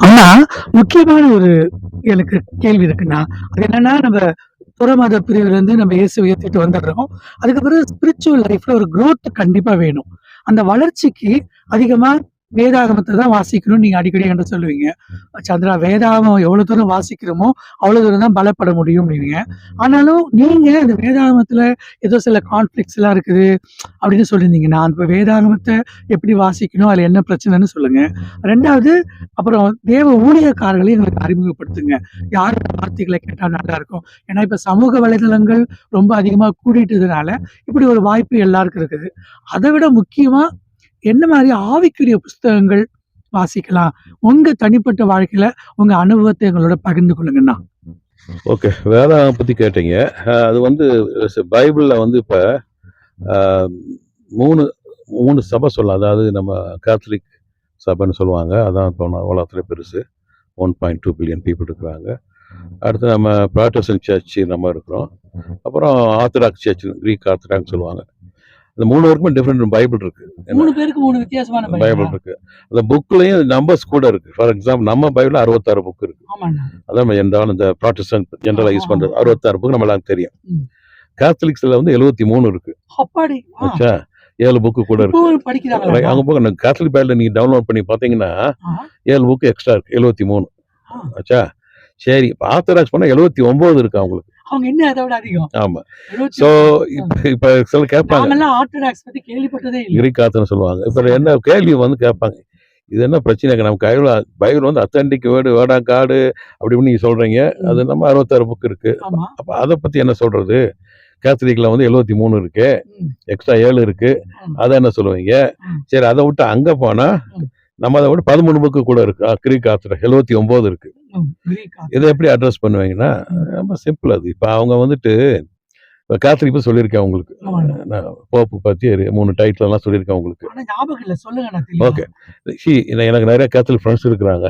ஆனா, முக்கியமான ஒரு எனக்கு கேள்வி இருக்குண்ணா. அது என்னன்னா, நம்ம புறமத பிரிவுலருந்து நம்ம இயேசுவ ஏத்துட்டு வந்துடுறோம். அதுக்கப்புறம் ஸ்பிரிச்சுவல் லைஃப்ல ஒரு குரோத் கண்டிப்பா வேணும். அந்த வளர்ச்சிக்கு அதிகமா வேதாகமத்த தான் வாசிக்கணும்னு நீங்க அடிக்கடி என்கிட்ட சொல்லுவீங்க. சந்திரா, வேதாகமம் எவ்வளோ தூரம் வாசிக்கிறோமோ, அவ்வளோ தூரம் தான் பலப்பட முடியும்னீங்க. ஆனாலும் நீங்க இந்த வேதாகமத்துல ஏதோ சில கான்ஃப்ளிக்ட்ஸ்லாம் இருக்குது அப்படின்னு சொல்லியிருந்தீங்க. நான் அந்த வேதாகமத்த எப்படி வாசிக்கணும்? அதுல என்ன பிரச்சனைன்னு சொல்லுங்க. 2வது, அப்புறம் தேவ ஊழியக்காரர்களையும் எங்களுக்கு அறிமுகப்படுத்துங்க. யாரோட வார்த்தைகள கேட்டா நல்லாருக்கும். ஏன்னா, இப்ப சமூக வலைதளங்கள் ரொம்ப அதிகமா கூடிட்டதுனால, இப்படி ஒரு வாய்ப்பு எல்லாருக்கும் இருக்குது. அத விட முக்கியமா, என்ன மாரி ஆவிக்குரிய புஸ்தகங்கள் வாசிக்கலாம்? உங்க தனிப்பட்ட வாழ்க்கையில உங்க அனுபவத்த எங்களோட பகிர்ந்து கொள்ளுங்கண்ணா. ஓகே. வேதாகமம் பத்தி கேட்டீங்க. அது வந்து பைபிள்ல வந்து இப்ப அ 3 3 சபை சொல்லலாம். அதாவது நம்ம கேத்தலிக் சபைன்னு சொல்லுவாங்க. அதான் இப்போ உலகத்திலே பெருசு. 1.2 பில்லியன் பீப்புள் இருக்கிறாங்க. அடுத்து நம்ம ப்ராட்டஸ்டன்ட் சர்ச் நம்ம இருக்கிறோம். அப்புறம் ஆர்த்தடாக்ஸ் சர்ச், கிரீக் ஆர்த்தடாக்ஸ் சொல்லுவாங்க. இந்த 3 பேருக்குமே டிஃப்ரெண்ட் பைபிள் இருக்கு. 3 பேருக்கு 3 வித்தியாசமான பைபிள் இருக்கு. அந்த புக்லயும் நம்பர்ஸ் கூட இருக்கு. ஃபார் எக்ஸாம்பிள் நம்ம பைபிள்ல 66 புக் இருக்கு. ஆமாண்ணா. அதான் ஜென்ரல் இந்த ப்ராட்டஸ்டன்ட் ஜென்ரலா யூஸ் பண்றது 66 புக் நம்ம எல்லாருக்கும் தெரியும். ம். கேத்தலிக்ஸ்ல வந்து 73 இருக்கு. அப்பாடி! ஆச்சா 7 புக்கு கூட இருக்கு. இப்பவும் படிக்கிறாங்களா? அங்க போக கேத்தலிக் பைபிள்ல நீங்க டவுன்லோட் பண்ணி பாத்தீங்கன்னா 7 புக்கு எக்ஸ்ட்ரா இருக்கு. 73. ஆச்சா சரி. இப்போ ஆர்த்தடாக்ஸ் பண்ணா 79 இருக்கு அவங்களுக்கு. அவங்க என்ன அத விட அதிகம். ஆமா. சோ இப்ப சில கேட்பாங்க. நாமெல்லாம் ஆர்த்தடாக்ஸ் பத்தி கேள்விப்பட்டதே இல்ல. கிரீக் ஆர்த்தன்னு சொல்லுவாங்க. இப்ப என்ன கேள்வி வந்து கேட்பாங்க. இது என்ன பிரச்சனை? நம்ம பைபிள் வந்து அத்தன்டிக் வேர்டா காடு அப்படின்னு நீங்க சொல்றீங்க. அது நம்ம 66 புக் இருக்கு. அப்ப அதை பத்தி என்ன சொல்றது? கேத்தலிக்ல வந்து 73 இருக்கு, எக்ஸ்ட்ரா 7 இருக்கு. அதை என்ன சொல்லுவீங்க? சரி, அதை விட்டு அங்க போனா நம்ம அதை விட 13 புக்கு கூட இருக்கு. கிரீக் ஆர்த்தடாக்ஸ் 79 இருக்கு. இதை எப்படி அட்ரஸ் பண்ணுவீங்கன்னா ரொம்ப சிம்பிள். அது இப்ப அவங்க வந்துட்டு இப்போ கேத்தலிக் பத்தி சொல்லியிருக்கேன் உங்களுக்கு. போப்பு பத்தி 3 டைட்டில் எல்லாம் சொல்லியிருக்கேன் உங்களுக்கு. ஓகே. எனக்கு நிறைய கேத்தலிக் ஃப்ரெண்ட்ஸ் இருக்கிறாங்க.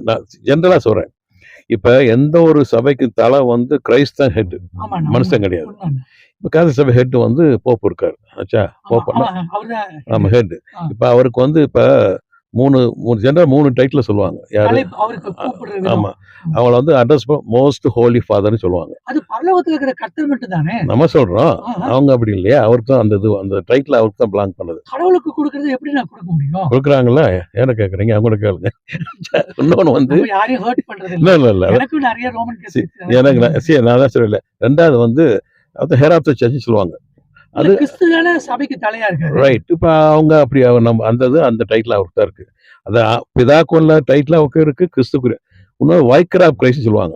நான் ஜென்ரலா சொல்றேன். இப்ப எந்த ஒரு சபைக்கு தலை வந்து கிரைஸ்ட் தான் ஹெட், மனுஷன் கிடையாது. இப்ப கேத்தலிக் சபை ஹெட் வந்து போப்பு இருக்காரு. ஆச்சா, போப்பு நம்ம ஹெட். இப்ப அவருக்கு வந்து இப்ப 3 ஜெனரல் 3 டைட்டில் சொல்லுவாங்க. யாரு? ஆமா, அவங்கள வந்து அட்ரஸ் மோஸ்ட் ஹோலி ஃபாதர்னு சொல்லுவாங்க. அது பரலோகத்துல இருக்கிற கர்த்தர் மட்டும் தானே நம்ம சொல்றோம். அவங்க அப்படி இல்லையா? அவருக்கு தான் அந்த டைட்டில் அவருக்கு தான் பிலாங் பண்ணது. கடவுளுக்கு கொடுக்கறது எப்படி நான் கொடுக்க முடியும்? கொடுக்குறாங்கல்ல, ஏன்னு கேக்குறீங்க? அவங்க கூட கேளுங்க. இன்னொன்னு வந்து யாரையும் ஹர்ட் பண்றது இல்ல. எனக்கு நிறைய ரோமன் எனக்கு நான் தான் சொல்லல. 2வது வந்து அது ஹெட் ஆஃப் தி சர்ச் சொல்லுவாங்க. அது கிறிஸ்துவான சபைக்கு தலையா இருக்கு. ரைட். இப்ப அவங்க அப்படி நம்ம அந்த டைட்டில் அவருக்கு தான் இருக்கு. அது பிதாக்குள்ள டைட்டில் அவருக்கு இருக்கு, கிறிஸ்துக்கு. இன்னொரு வைக்கர் ஆஃப் கிரைஸ்ட் சொல்லுவாங்க.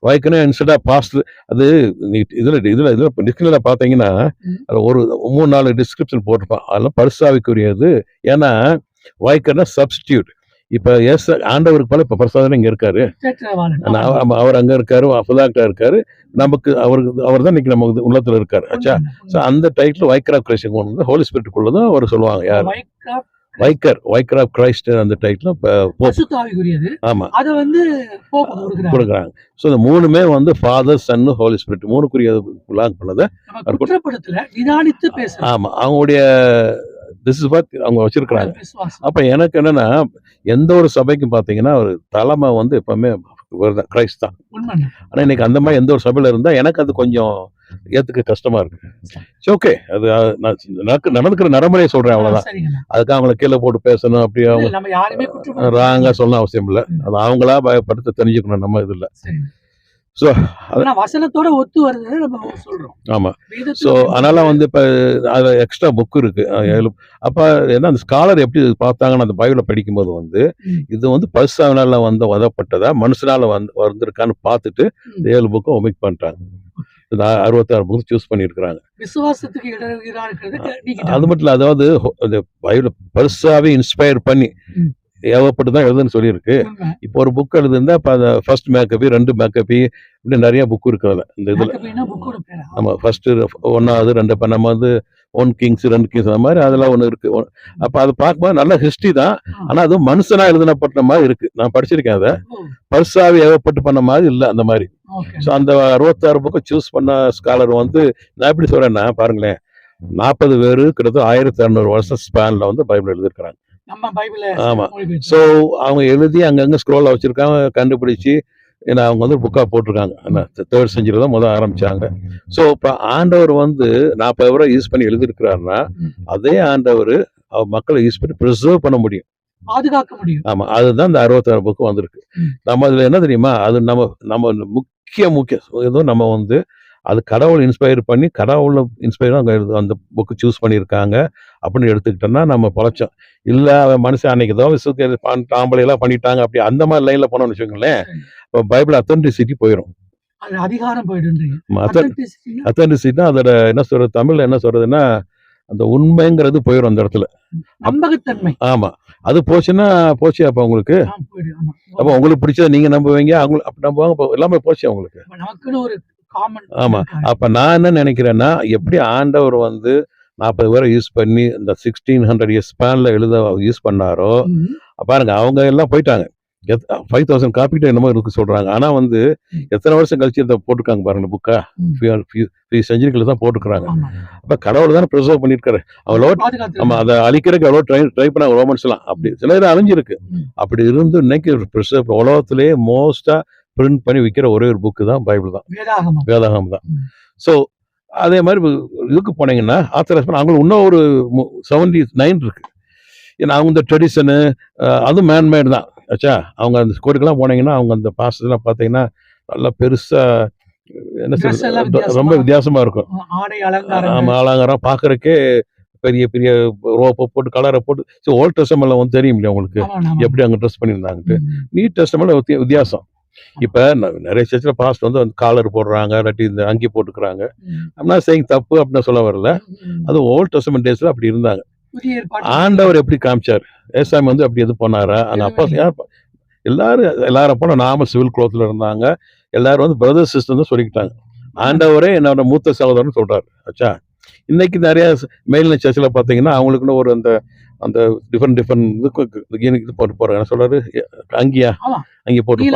வைக்கனா இன்ஸ்டெட் ஆஃப் பாஸ்டர். அது இதுல டிஸ்கிரிப்ஷன்ல பாத்தீங்கன்னா ஒரு 3-4 டிஸ்கிரிப்ஷன் போட்டிருப்பான். அதெல்லாம் பரிசாவிக்குரியது. ஏன்னா வைக்கர்னா சப்ஸ்டியூட். இப்ப ஆண்டவருக்கு போல இப்ப பிரசாதம் இங்க இருக்காரு, அவர் அங்க இருக்காரு, அப்பதாக்டா இருக்காரு. நமக்கு அவர் தான் இன்னைக்கு நமக்கு உள்ளத்துல இருக்காரு. ஆச்சா. சோ அந்த டைட்டில் வைக்கர் ஆஃப் கிரைஸ்ட் கொண்டு வந்து ஹோலி ஸ்பிரிட்டுக்குள்ளதான் அவர் சொல்லுவாங்க. யாரு? Vicar of Christ. அந்த டைட்டில் ஆமா அத வந்து போப்பு கொடுக்குறாங்க. சோ இந்த 3மே வந்து ஃபாதர், சன், ஹோலி ஸ்பிரிட் 3க்குரிய பிலாங் பண்ணத குற்றப்படுத்தல நிதானித்து பேசுறாங்க. ஆமா, அவங்களுடைய திஸ் இஸ் வாட் அவங்க வச்சிருக்கிறாங்க. அப்ப எனக்கு என்னன்னா, எந்த ஒரு சபைக்கும் பாத்தீங்கன்னா ஒரு தலைமை வந்து எப்பவுமே கிரைஸ்ட் தான். ஆனா இன்னைக்கு அந்த மாதிரி எந்த ஒரு சபையில இருந்தா எனக்கு அது கொஞ்சம் ஏத்துக்க கஷ்டமா இருக்கு. ஓகே, அது நடந்துக்கிற நடைமுறையை சொல்றேன், அவ்வளவுதான். அதுக்கு அவங்களை கீழே போட்டு பேசணும் அப்படி அவங்க ராங்கா சொல்ல அவசியம் இல்லை. அது அவங்களா பயப்படுத்த தெரிஞ்சுக்கணும், நம்ம இது இல்லை. ஸோ வசனத்தோட ஒத்து வருது நம்ம சொல்றோம். ஆமா. ஸோ அதனால வந்து இப்போ அது எக்ஸ்ட்ரா புக் இருக்கு. அப்ப என்ன அந்த ஸ்காலர் எப்படி பார்த்தாங்கன்னு அந்த பைபிளை படிக்கும்போது வந்து இது வந்து பரிசுத்தாவினால வந்து வதப்பட்டதா மனுஷனால வந்திருக்கான்னு பார்த்துட்டு 7 புக்கும் ஒமிட் பண்ணிட்டாங்க. 66 புக் சூஸ் பண்ணியிருக்கிறாங்க. அது மட்டும் இல்லை, அதாவது பைபிளை பரிசாவே இன்ஸ்பயர் பண்ணி ஏவப்பட்டுதான் எழுதுன்னு சொல்லியிருக்கு. இப்போ ஒரு புக் எழுதுன்னா இப்போ அந்த ஃபர்ஸ்ட் மேக்கபி, 2 மேக்கபி, இப்படி நிறைய புக் இருக்கிறது இந்த இதுல. நம்ம ஃபர்ஸ்ட் 1வது 2 இப்போ நம்ம வந்து 1 கிங்ஸ் 2 கிங்ஸ் அந்த மாதிரி அதெல்லாம் ஒன்று இருக்கு. அப்ப அதை பார்க்கும்போது நல்ல ஹிஸ்டரி தான். ஆனா அதுவும் மனுஷனா எழுதப்பட்ட மாதிரி இருக்கு. நான் படிச்சிருக்கேன். அதை பரிசாவி ஏவப்பட்டு பண்ண மாதிரி இல்லை அந்த மாதிரி. ஸோ அந்த 66 புக்கை சூஸ் பண்ண ஸ்காலர் வந்து நான் எப்படி சொல்றேன்னா பாருங்களேன், 40 பேரு கிட்டத்தட்ட 1200 வருஷம் ஸ்பேன்ல வந்து பைபிள் எழுதியிருக்கிறாங்க. நம்ம பைபிள ஆமா. மொழிபெயர்த்து. ஸோ அவங்க எழுதி அங்கங்க ஸ்க்ரோல்ல வச்சிருக்காங்க, கண்டுபிடிச்சு ஏன்னா அவங்க வந்து புக்கா போட்டிருக்காங்க. என்ன 3rd செஞ்சுரி தான் முதல்ல ஆரம்பிச்சாங்க. ஸோ இப்ப ஆண்டவர் வந்து 40 வருடம் யூஸ் பண்ணி எழுதியிருக்கிறாருன்னா, அதே ஆண்டவர் மக்களை யூஸ் பண்ணி ப்ரிசர்வ் பண்ண முடியும். பாதுகாக்க முடியும். ஆமா. அதுதான் இந்த 66 புக் வந்திருக்கு. நம்ம அதுல என்ன தெரியுமா? அது நம்ம நம்ம முக்கிய இதுவும் நம்ம வந்து அது கடவுள் இன்ஸ்பயர் பண்ணி கடவுள இன்ஸ்பயர் அங்க அந்த புக் சூஸ் பண்ணியிருக்காங்க அப்படின்னு எடுத்துக்கிட்டோம்னா நம்ம பொழைச்சோம். இல்ல அவன் மனுஷன் அன்னைக்கு ஏதோ விசுவாசி ஆம்பளைலாம் பண்ணிட்டாங்க அப்படி அந்த மாதிரி லைன்ல போனோம்னு வச்சுக்கோங்களேன், இப்போ பைபிள் அத்தென்டிசிட்டி போயிடும். அது அதிகாரம் போயிடுன்றீங்க. அத்தென்டிசிட்டினா அத்தென்டிசிட்டினா அதோட என்ன சொல்றது, தமிழ்ல என்ன சொல்றதுன்னா அந்த உண்மைங்கிறது போயிடும் அந்த இடத்துல. நம்பகத்தன்மை. ஆமா. அது போச்சுன்னா போச்சு அப்ப உங்களுக்கு. போயிடும். ஆமா. அப்ப உங்களுக்கு பிடிச்சத நீங்க நம்புவீங்க, அவங்க அப்படி நம்புவாங்க. அப்ப எல்லாமே போச்சு அவங்களுக்கு. நமக்குன்னு ஒரு காமன். ஆமா. அப்ப நான் என்ன நினைக்கிறேன்னா, எப்படி ஆண்டவர் வந்து 40 பேரை யூஸ் பண்ணி இந்த 1600 இயர்ஸ் ஸ்பேன்ல எழுத யூஸ் பண்ணாரோ, பாருங்க அவங்க எல்லாம் போயிட்டாங்க. 5000 காப்பி கிட்ட என்னமோ இருக்கு சொல்றாங்க. ஆனா வந்து எத்தனை வருஷம் கழிச்சு இதை போட்டிருக்காங்க பாருங்க புக்கா. செஞ்சுரிகளை தான் போட்டுக்கிறாங்க. அப்ப கடவுள் தானே ப்ரிசர்வ் பண்ணிருக்காரு. அவ்வளோ நம்ம அதை அழிக்கிறதுக்கு எவ்வளோ ட்ரை பண்ணாங்க ரோமன்ஸ் எல்லாம். அப்படி சில இது அழிஞ்சிருக்கு. அப்படி இருந்து இன்னைக்கு ப்ரிசர்வ் உலகத்திலேயே மோஸ்டா பிரிண்ட் பண்ணி விற்கிற ஒரே ஒரு புக்கு தான் பைபிள் தான், வேதாகமம் தான். ஸோ அதே மாதிரி இதுக்கு போனீங்கன்னா ஆத்தரைஸ் அவங்களுக்கு இன்னும் ஒரு 79 இருக்கு. ஏன்னா அவங்க இந்த ட்ரெடிஷனு அதுவும் மேன்மேடு தான் ஆச்சா. அவங்க அந்த கோரிக்கெல்லாம் போனீங்கன்னா அவங்க அந்த பாஸ்டர்லாம் பார்த்தீங்கன்னா நல்லா பெருசா என்ன சொல்றது ரொம்ப வித்தியாசமா இருக்கும். ஆமா, அலங்காரம் பார்க்கறக்கே பெரிய பெரிய ரோப்பை போட்டு கலரை போட்டு ஓல்ட் டெஸ்டமெண்ட்ல வந்து தெரியும் இல்லையா உங்களுக்கு எப்படி அங்க ட்ரெஸ் பண்ணியிருந்தாங்கட்டு. நியூ டெஸ்டமெண்ட்ல வித்தியாசம். இப்ப நிறைய சர்ச்சில் பாஸ்ட் வந்து காலர் போடுறாங்க, இல்லாட்டி இந்த அங்கி போட்டுக்கிறாங்க. அப்படின்னா செய்ய தப்பு அப்படின்னு சொல்ல வரல. அது ஓல்ட் டெஸ்டமெண்ட் டேஸ்ல அப்படி இருந்தாங்க. ஆண்டவர் எப்படி காமிச்சார்? ஏசாமி வந்து அப்படி எது பண்ணாரா? அங்க அப்பா எல்லாரும் போல நாம சிவில் குளோத்ல இருந்தாங்க. எல்லாரும் வந்து பிரதர் சிஸ்டர் தான் சொல்லிக்கிட்டாங்க. ஆண்டவரே என்னோட மூத்த சகோதரன் சொல்றாரு ஆச்சா. இன்னைக்கு நிறைய மேல்நிலை சர்ச்சில் பார்த்தீங்கன்னா அவங்களுக்குன்னு ஒரு அந்த அந்த டிஃபரெண்ட் இது போட்டு போறாங்க. சொல்றாரு அங்கி போட்டு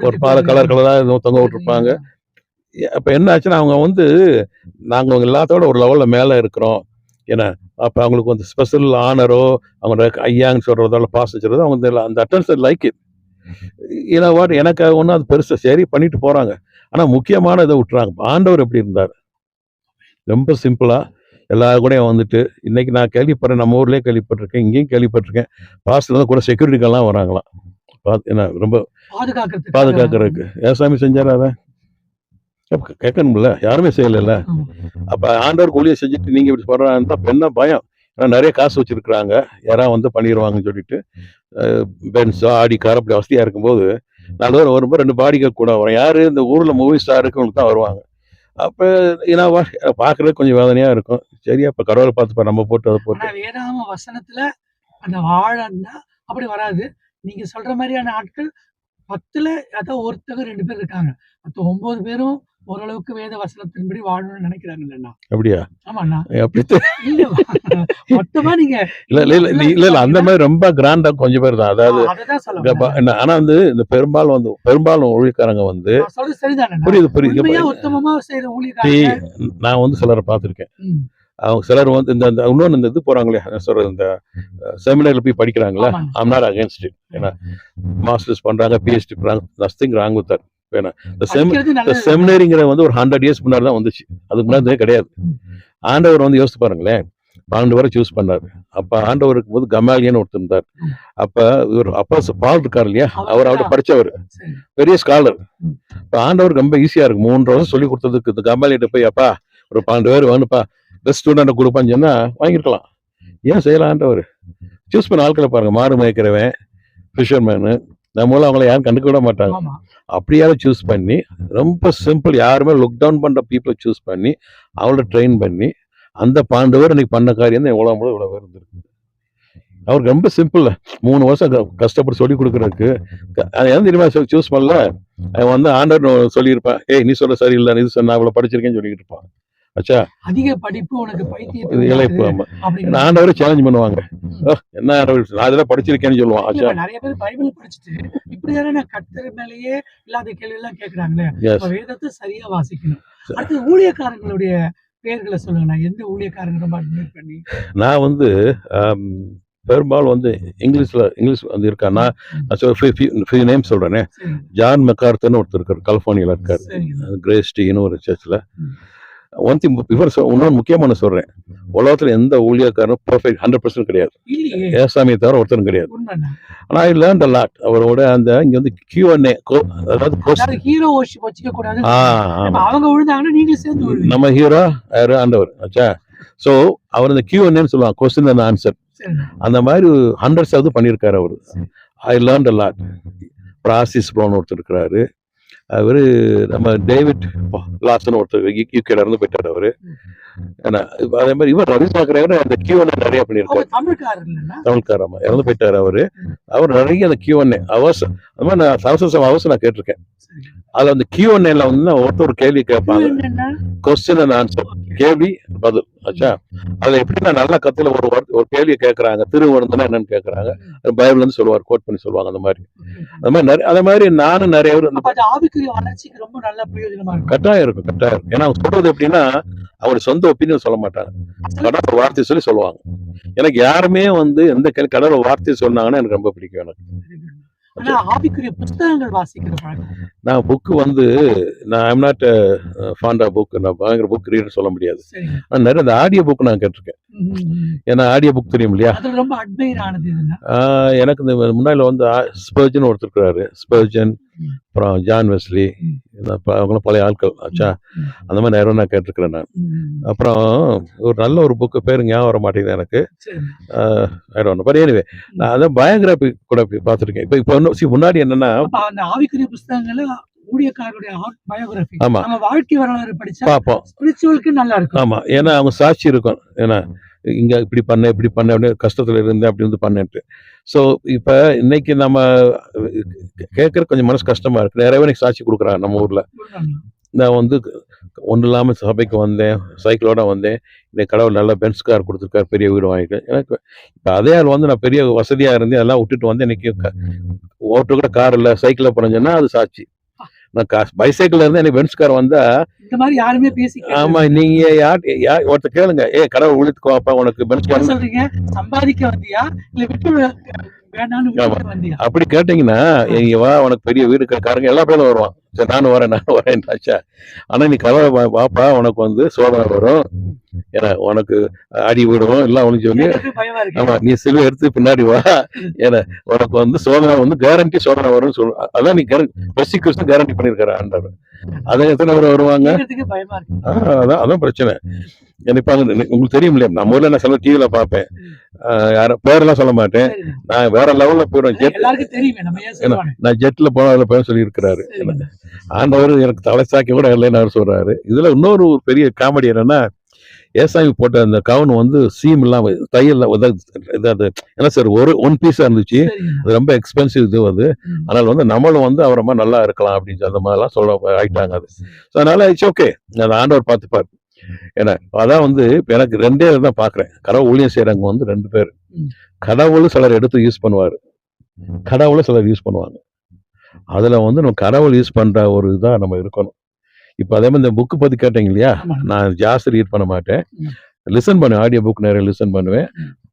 ஒரு கலர் கலரா தொங்க விட்டுருப்பாங்க. அப்ப என்ன ஆச்சுன்னா அவங்க வந்து நாங்க எல்லாத்தோட ஒரு லெவல்ல மேல இருக்கிறோம். ஏன்னா அப்ப அவங்களுக்கு வந்து ஸ்பெஷல் ஆனரோ அவங்க ஐயான்னு சொல்றதால பாஸ் வச்சுறதோ அவங்க அந்த அட்டென்ஷன் லைக் இட். ஏன்னா எனக்கு ஒன்றும் அது பெருசா சரி பண்ணிட்டு போறாங்க. ஆனா முக்கியமான இதை விட்டுறாங்க. ஆண்டவர் எப்படி இருந்தார்? ரொம்ப சிம்பிளா எல்லாரும் கூட வந்துட்டு இன்னைக்கு நான் கேள்விப்படுறேன், நம்ம ஊர்லயே கேள்விப்பட்டிருக்கேன், இங்கேயும் கேள்விப்பட்டிருக்கேன். பாஸ்டர் கூட செக்யூரிட்டிக்கெல்லாம் வராங்களாம். என்ன ரொம்ப பாதுகாக்கிறதுக்கு. ஏசாமி செஞ்சாரா அதை? கேட்கணும்ல, யாருமே செய்யல. அப்ப ஆண்டவர் ஊழியை செஞ்சுட்டு நீங்க இப்படி சொல்றாங்க என்ன பயம்? ஏன்னா நிறைய காசு வச்சிருக்கிறாங்க, யாராவது வந்து பண்ணிடுவாங்கன்னு சொல்லிட்டு பென்ஸோ ஆடி கார் அப்படி வசதியா இருக்கும்போது 4 பேர் வரும்போது 2 பாடிகள் கூட வரும். யாரு இந்த ஊர்ல மூவி ஸ்டாருக்கு தான் வருவாங்க. அப்ப ஏன்னா பாக்குறது கொஞ்சம் வேதனையா இருக்கும். சரி அப்ப கடவுளை பார்த்துப்பா நம்ம போட்டு அதை போட்டு. வேதாகம வசனத்துல அந்த வாழன்னா அப்படி வராது. நீங்க சொல்ற மாதிரியான ஆட்கள் 10ல ஏதோ ஒருத்தங்க 2 பேர் இருக்காங்க. மத்த 9 பேரும் ஓரளவுக்கு வேத வசனத்தின்படி வாழணும்னு நினைக்கிறாங்க இல்லைன்னா. அப்படியா? ஆமாண்ணா. அப்படி மொத்தமா நீங்க இல்ல அந்த மாதிரி ரொம்ப கிராண்டா கொஞ்சம் பேர் தான். அதாவது ஆனா வந்து இந்த பெரும்பாலும் ஊழியக்காரங்க வந்து புரியுது. நான் வந்து சிலரை பார்த்திருக்கேன். அவங்க சிலர் வந்து இந்த இன்னொன்று இந்த இது போறாங்களே சொல்றது இந்த செமினார்ல போய் படிக்கிறாங்களா, ஐம் நாட் அகேன்ஸ்ட் இட். ஏன்னா மாஸ்டர்ஸ் பண்றாங்க, பிஹெச்டி பண்றாங்க, நத்திங் ராங் வித் தட். செமினரிங்கிற வந்து ஒரு 100 இயர்ஸ் முன்னாடி தான் வந்துச்சு. அதுக்கு முன்னாடி கிடையாது. ஆண்டவர் வந்து யோசிச்சு பாருங்களேன், 12 பேரை சூஸ் பண்ணாரு. அப்ப ஆண்டவருக்கு போது கமாலியன்னு ஒருத்தர் இருந்தார். அப்ப இவர் அப்பா பால் இருக்காரு இல்லையா, அவரோட படிச்சவர், பெரிய ஸ்காலர். இப்ப ஆண்டவருக்கு ரொம்ப ஈஸியா இருக்கு. 3 வருஷம் சொல்லி கொடுத்ததுக்கு இந்த கமாலியிட்ட போய் அப்பா ஒரு 12 பேர் வேணுப்பா பெஸ்ட் ஸ்டூடெண்ட் கொடுப்பான்னு சொன்னா வாங்கிருக்கலாம். ஏன் செய்யலாம்? ஆண்டவர் சூஸ் பண்ண ஆட்களை பாருங்க, மாடு மேய்க்கிறவன், ஃபிஷர்மேனு, நம்மளால அவங்கள யாரும் கண்டுக்க விட மாட்டாங்க. அப்படியாவது சூஸ் பண்ணி ரொம்ப சிம்பிள், யாருமே லுக் டவுன் பண்ற பீப்புளை சூஸ் பண்ணி அவங்கள ட்ரெயின் பண்ணி அந்த 12 பேர் இன்னைக்கு பண்ண காரியம் தான் இவ்வளவு பேர் இருந்திருக்கு. அவருக்கு ரொம்ப சிம்பிள். 3 வருஷம் கஷ்டப்பட்டு சொல்லி கொடுக்கறதுக்கு அது எந்த தெரியுமா சூஸ் பண்ணல. அவன் வந்து ஆண்டவர் சொல்லியிருப்பான், ஏய் நீ சொல்ல சரியில்லை, நீ சொன்ன அவ்வளவு படிச்சிருக்கேன்னு சொல்லிட்டு இருப்பான். அச்சா அதிக படிப்பு உனக்கு பைத்தியம் இழைப்பு. ஆமா, ஆண்டவரை சேலஞ்ச் பண்ணுவாங்க. என்ன நான் இதெல்லாம் படிச்சிருக்கேன்னு சொல்லுவான். ஆச்சா நிறைய பேர் பைபிள் படிச்சுட்டு இப்படிதானே நான் கர்த்தர் மேலேயே இல்லாத கேள்வி எல்லாம் கேட்கறாங்களே. வேதத்தை சரியா வாசிக்கணும். அடுத்து ஊழியக்காரங்களுடைய பேர்களை சொல்லுங்க. நான் எந்த ஊழியக்காரங்க ரொம்ப அட்மைர் பண்ணி? நான் வந்து பெரும்பாலும் வந்து இங்கிலீஷ் வந்து இருக்கான்னா ஃபியூ நேம் சொல்றேனே. சரி ஜான் மெக்கார்த்தர்னு ஒருத்தர் இருக்காரு, கலிஃபோர்னியால இருக்காரு. சரிங்க கிரேஸ்டின்னு ஒரு சர்ச்சில். ம். ஒன் திங் இன்னொன்று முக்கியமான சொல்றேன். உலகத்துல எந்த ஊழியக்காரனும் பெர்ஃபெக்ட் 100% கிடையாது. இல்லையே ஏசாமியை தவிர ஒருத்தரும் கிடையாது. உண்மைண்ணா ஆனா ஐ லேர்ன்ட் a lot. அவரோட அந்த இங்க வந்து Q&A அதாவது அதாவது ஹீரோ worship வச்சுக்க கூடாது ஆமா. இப்ப அவங்க விழுந்தாங்கன்னா நீங்களும் சேர்ந்து விழுவீங்க நம்ம ஹீரோ யாரு? ஆண்டவர் ஆச்சா. ஸோ அவர் இந்த Q&Aன்னு சொல்லுவாங்க, கொஸ்டின் அண்ட் ஆன்சர். சரிண்ணா அந்த மாதிரி ஹண்ட்ரட்ஸாவது பண்ணியிருக்காரு அவரு. ஐ லேர்ன்ட் a lot. பிராசிஸ் ப்ரௌன் ஒருத்தர் இருக்கிறாரு. அவரு நம்ம டேவிட் லாசன் ஒருத்தர் யூகேல இருந்து போயிட்டாரு அவரு. ஏன்னா அதே மாதிரி இவர் ரவி சாக்கரே அந்த Q&A நிறைய பண்ணியிருக்காரு. அவங்க தமிழ்காரர் இல்லைன்னா தமிழ்காரமா இறந்து போயிட்டாரு அவரு. அவர் நிறைய அந்த Q&A அவர்ஸ் அது மாதிரி நான் அவர்ஸ் நான் கேட்டிருக்கேன். அதுல அந்த Q&Aல வந்து ஒருத்தர் ஒரு கேள்வி கேட்பாங்க, என்னன்னா கொஸ்டின் அண்ட் ஆன்சர், கேள்வி பதில் ஆச்சா. அதுல எப்படின்னா நல்ல கத்துல ஒரு கேள்வியை கேட்கறாங்க, திருவருந்தனா என்னன்னு கேட்கறாங்க, பைபிள்ல இருந்து சொல்லுவார், கோட் பண்ணி சொல்லுவாங்க. அந்த மாதிரி அதே மாதிரி நானும் நிறைய பேர் அப்ப அது ஆவிக்குரிய வளர்ச்சிக்கு ரொம்ப நல்ல பிரயோஜனமா இருக்கும் கட்டாயம் இருக்கும். ஏன்னா அவங்க சொல்றது எப்படின்னா அவருடைய சொந்த ஒப்பீனியன் சொல்ல மாட்டாங்க, கடவுள் வார்த்தையை சொல்லி சொல்லுவாங்க. எனக்கு யாருமே வந்து எந்த கடவுள் வார்த்தையை சொன்னாங்கன்னா எனக்கு ரொம்ப பிடிக்கும். எனக்கு ஆனா ஆவிக்குரிய புத்தகங்கள் வாசிக்கிற பழக்கம் நான் புக்கு வந்து நான் I'm not fond of book, நான் பயங்கர புக் ரீடர் சொல்ல முடியாது. சரிங்க நான் நிறைய இந்த ஆடியோ புக் நான் கேட்டிருக்கேன். ஏன்னா ஆடியோ புக் தெரியும் இல்லையா. அதுல ரொம்ப அட்மையர் ஆனது இதுன்னா எனக்கு இந்த முன்னாடி வந்து ஸ்பர்ஜன் ஒருத்தர் இருக்கிறாரு, ஸ்பர்ஜன், அப்புறம் ஜான் வெஸ்லி, அவங்களும் பழைய ஆட்கள் ஆச்சா. அந்த மாதிரி நிறைய நான் கேட்டிருக்கிறேன் நான். அப்புறம் ஒரு நல்ல ஒரு புக்கு பேரு ஞாபகம் வர மாட்டேங்குது எனக்கு. பட் எனிவே நான் அதான் பயோகிராபி கூட பார்த்துருக்கேன். இப்போ முன்னாடி என்னன்னா அப்ப அந்த ஆவிக்குரிய புத்தகங்கள்ல ஊழியக்காரருடைய பயோகிராபி ஆமா நம்ம வாழ்க்கை வரலாறு படிச்சா பார்ப்போம். ஸ்பிரிச்சுவலுக்கு நல்லா இருக்கும் ஆமா, ஏன்னா அவங்க சாட்சி இருக்கும். ஏன்னா இங்க இப்படி பண்ண அப்படின்னு கஷ்டத்துல இருந்தேன் அப்படி வந்து பண்ணிட்டு. ஸோ இப்ப இன்னைக்கு நம்ம கேட்கற கொஞ்சம் மனசு கஷ்டமா இருக்கு. நிறைய பேர் சாட்சி கொடுக்குறாங்க நம்ம ஊர்ல. நான் வந்து ஒன்றும் இல்லாமல் சபைக்கு வந்தேன், சைக்கிளோட வந்தேன், இன்னைக்கு கடவுள் நல்ல பென்ஸ் கார் கொடுத்துருக்காரு, பெரிய வீடு வாங்கிட்டேன். எனக்கு இப்போ அதே ஆள் வந்து நான் பெரிய வசதியா இருந்தேன், அதெல்லாம் விட்டுட்டு வந்து இன்னைக்கு ஓட்டு கூட கார் இல்லை, சைக்கிளில் போனேன்னா அது சாட்சி. நான் பைசைக்கிள் இருந்து எனக்கு பென்ஸ் கார் வந்தா இந்த மாதிரி யாருமே பேசி ஆமா, நீங்க ஒருத்தர் கேளுங்க, கடவுள் உழைத்துக்கோப்பா உனக்கு பென்ஸ் கார் சொல்றீங்க, சம்பாதிக்க வந்தியா இல்ல விட்டு வேணான்னு வந்தியா? அப்படி கேட்டீங்கன்னா இங்க வா, உனக்கு பெரிய வீடு காரங்க எல்லா பேரும் வருவான். சரி நானும் வரேன் ஆச்சா. ஆனா நீ கதவை வாப்பா, உனக்கு வந்து சோதனை வரும், ஏன்னா உனக்கு அடி விடுவோம் எல்லாம் ஒண்ணு சொல்லி. பயமா இருக்கு. ஆமா, நீ சிலுவை எடுத்து பின்னாடி வா, ஏன்னா உனக்கு வந்து சோதனை வந்து கேரண்டி சோதனை வரும்னு சொல்லுவோம். அதான் நீ பெர்சிக்யூஷன் கேரண்டி பண்ணிருக்காரு ஆண்டவர். அதை எத்தனை பேர் வருவாங்க? பயமா இருக்கு. அதான் பிரச்சனை. நினைப்பாங்க, உங்களுக்கு தெரியும் இல்லையா, நம்ம ஊர்ல நான் சில டிவில பார்ப்பேன், யாரும் பேரெல்லாம் சொல்ல மாட்டேன், நான் வேற லெவல்ல போயிடுவேன். நான் ஜெட்ல போன சொல்லி இருக்கிறாரு ஆண்டவர். எனக்கு தலைசாக்கி கூட இல்லைன்னு அவர் சொல்றாரு. இதுல இன்னொரு பெரிய காமெடி என்னன்னா, ஏசாமி போட்ட அந்த கவுன் வந்து சீம் இல்லாம தையல் என்ன சார் ஒன் பீஸா இருந்துச்சு. அது ரொம்ப எக்ஸ்பென்சிவ் இது அது. அதனால வந்து நம்மளும் வந்து அவர் ரொம்ப நல்லா இருக்கலாம் அப்படின்னு அந்த மாதிரிலாம் சொல்ல ஆயிட்டாங்க. அது அதனால இட்ஸ் ஓகே, அந்த ஆண்டவர் பார்த்துப்பாரு. ஏன்னா அதான் வந்து எனக்கு ரெண்டே தான் பாக்குறேன். கடவுள் ஊழியம் செய்யறவங்க வந்து 2 பேர். கடவுள் சிலர் எடுத்து யூஸ் பண்ணுவாரு, கடவுளை சிலர் யூஸ் பண்ணுவாங்க. அதுல வந்து நம்ம கடவுள் யூஸ் பண்ற ஒரு இதா நம்ம இருக்கணும். இப்ப அதே மாதிரி இந்த புக்கு பத்தி கேட்டீங்க இல்லையா, நான் ஜாஸ்தி ரீட் பண்ண மாட்டேன், லிசன் பண்ணுவேன். ஆடியோ புக் நிறைய லிசன் பண்ணுவேன்.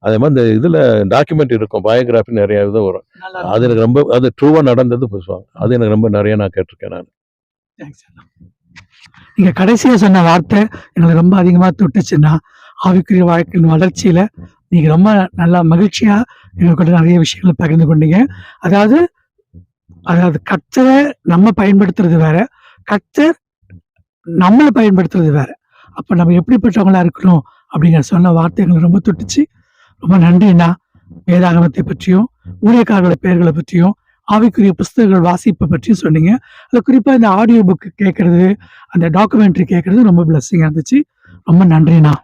அதே மாதிரி இந்த இதுல டாக்குமெண்ட் இருக்கும், பயோகிராஃபி நிறைய இது வரும். அது எனக்கு ரொம்ப, அது ட்ரூவா நடந்தது பேசுவாங்க. அது எனக்கு ரொம்ப நிறைய நான் கேட்டிருக்கேன் நான். நீங்க கடைசியா சொன்ன வார்த்தை எங்களுக்கு ரொம்ப அதிகமா தொட்டுச்சுன்னா, ஆவிக்குரிய வாழ்க்கையின் வளர்ச்சியில நீங்க ரொம்ப நல்லா மகிழ்ச்சியா எங்கள்கிட்ட நிறைய விஷயங்களை பகிர்ந்து கொண்டீங்க. அதாவது கர்த்தரை நம்ம பயன்படுத்துறது வேற, கர்த்தர் நம்மளை பயன்படுத்துறது வேற. அப்ப நம்ம எப்படிப்பட்டவங்களா இருக்கணும் அப்படிங்கிற சொன்ன வார்த்தைகளை ரொம்ப தொட்டுச்சு. ரொம்ப நன்றிண்ணா. வேதாகமத்தை பற்றியும் ஊழியக்காரர்களோட பெயர்களை பற்றியும் ஆவிக்குரிய புஸ்தகங்கள் வாசிப்பை பற்றியும் சொன்னீங்க. அது குறிப்பா இந்த ஆடியோ புக் கேட்கறது, அந்த டாக்குமெண்ட்ரி கேட்கறது ரொம்ப பிளஸ்ஸிங்கா இருந்துச்சு. ரொம்ப நன்றிண்ணா.